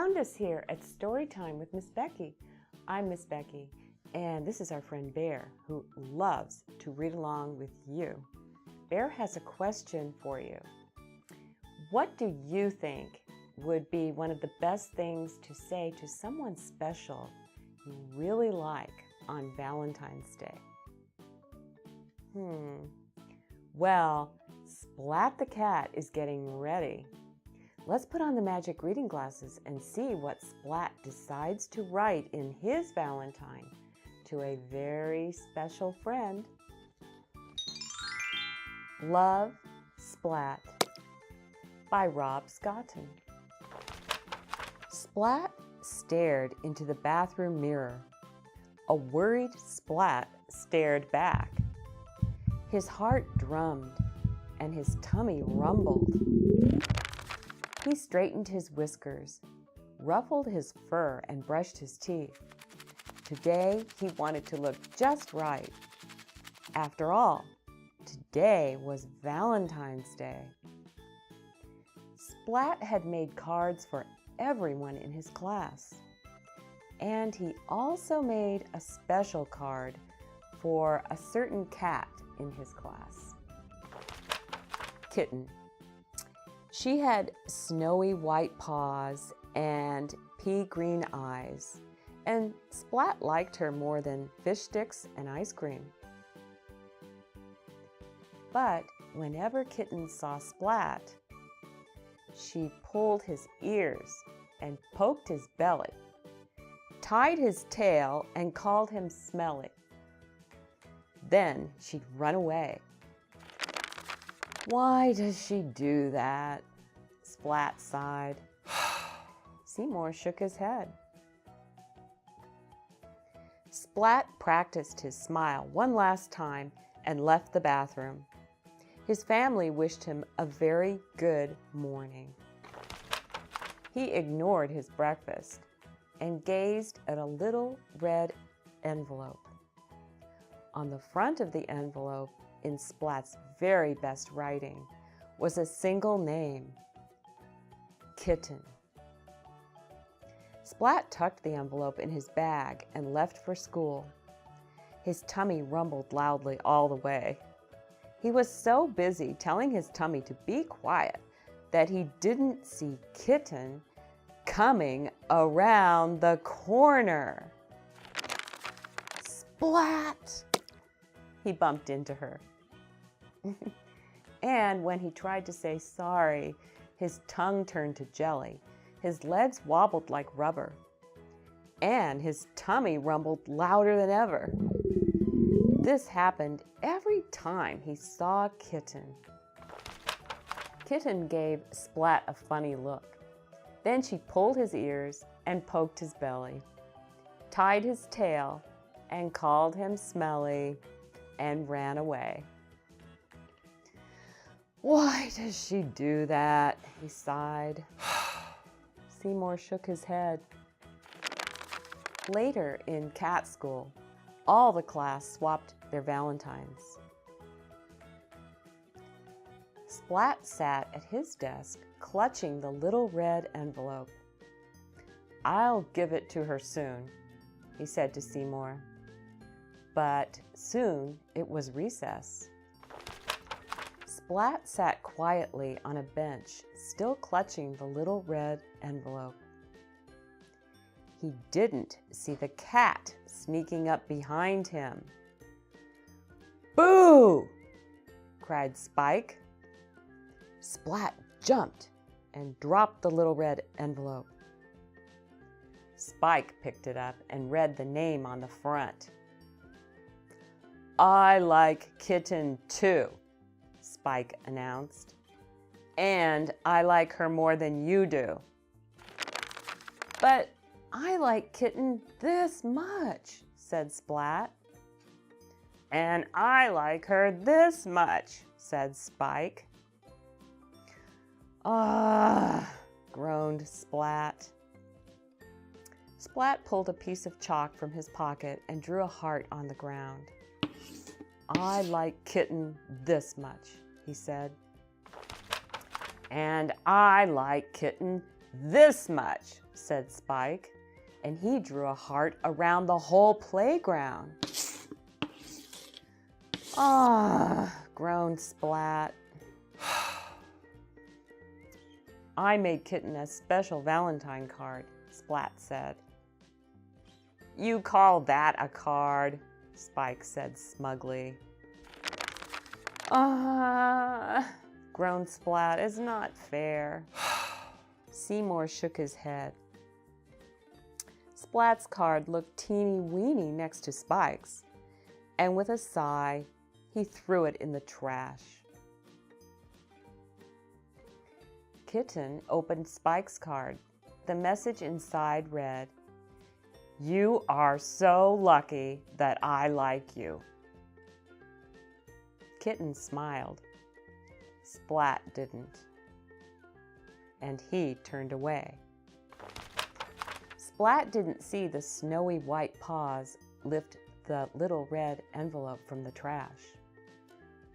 found us here at Storytime with Miss Becky. I'm Miss Becky, and this is our friend Bear, who loves to read along with you. Bear has a question for you. What do you think would be one of the best things to say to someone special you really like on Valentine's Day? Well, Splat the cat is getting ready. Let's put on the magic reading glasses and see what Splat decides to write in his Valentine to a very special friend. Love, Splat by Scotton. Splat stared into the bathroom mirror. A worried Splat stared back. His heart drummed and his tummy rumbled. He straightened his whiskers, ruffled his fur, and brushed his teeth. Today, he wanted to look just right. After all, today was Valentine's Day. Splat had made cards for everyone in his class. And he also made a special card for a certain cat in his class. Kitten. She had snowy white paws and pea green eyes, and Splat liked her more than fish sticks and ice cream. But whenever Kitten saw Splat, she pulled his ears and poked his belly, tied his tail, and called him smelly. Then she'd run away. Why does she do that? Splat sighed. Seymour shook his head. Splat practiced his smile one last time and left the bathroom. His family wished him a very good morning. He ignored his breakfast and gazed at a little red envelope. On the front of the envelope, in Splat's very best writing, was a single name, Kitten. Splat tucked the envelope in his bag and left for school. His tummy rumbled loudly all the way. He was so busy telling his tummy to be quiet that he didn't see Kitten coming around the corner. Splat! He bumped into her. And when he tried to say sorry, his tongue turned to jelly, his legs wobbled like rubber, and his tummy rumbled louder than ever. This happened every time he saw Kitten. Kitten gave Splat a funny look. Then she pulled his ears and poked his belly, tied his tail, and called him smelly, and ran away. Why does she do that? He sighed. Seymour shook his head. Later in cat school, all the class swapped their Valentines. Splat sat at his desk, clutching the little red envelope. "I'll give it to her soon," he said to Seymour. But soon it was recess. Splat sat quietly on a bench, still clutching the little red envelope. He didn't see the cat sneaking up behind him. "Boo!" cried Spike. Splat jumped and dropped the little red envelope. Spike picked it up and read the name on the front. "I like Kitten too," Spike announced. "And I like her more than you do." "But I like Kitten this much," said Splat. "And I like her this much," said Spike. "Ah," groaned Splat. Splat pulled a piece of chalk from his pocket and drew a heart on the ground. "I like Kitten this much," he said. "And I like Kitten "This much," said Spike, and he drew a heart around the whole playground. "Ah," groaned Splat. "I made Kitten a special Valentine card," Splat said. "You call that a card?" Spike said smugly. "Ah," groaned Splat. "It's not fair." Seymour shook his head. Splat's card looked teeny-weeny next to Spike's, and with a sigh, he threw it in the trash. Kitten opened Spike's card. The message inside read, "You are so lucky that I like you." Kitten smiled. Splat didn't, and he turned away. Splat didn't see the snowy white paws lift the little red envelope from the trash,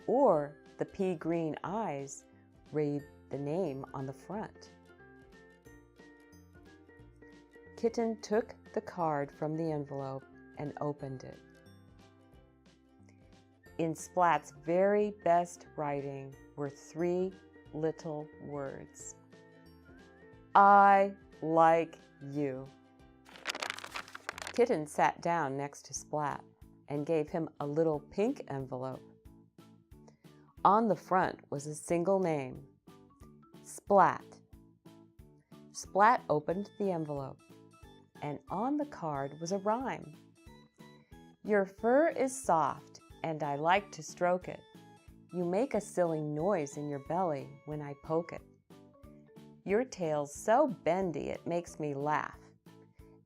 or the pea-green eyes read the name on the front. Kitten took the card from the envelope and opened it. In Splat's very best writing were 3 little words. "I like you." Kitten sat down next to Splat and gave him a little pink envelope. On the front was a single name, Splat. Splat opened the envelope, and on the card was a rhyme. "Your fur is soft, and I like to stroke it. You make a silly noise in your belly when I poke it. Your tail's so bendy it makes me laugh.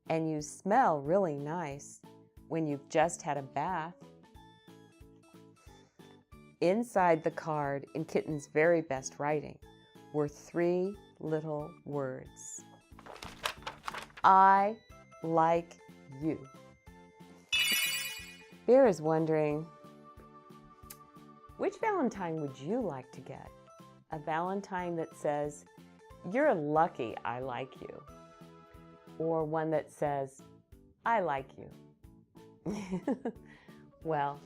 And you smell really nice when you've just had a bath." Inside the card, in Kitten's very best writing, were 3 little words. "I like you." Bear is wondering, which Valentine would you like to get? A Valentine that says, "You're lucky I like you," or one that says, "I like you"? Well,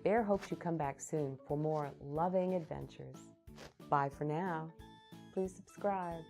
Bear hopes you come back soon for more loving adventures. Bye for now. Please subscribe.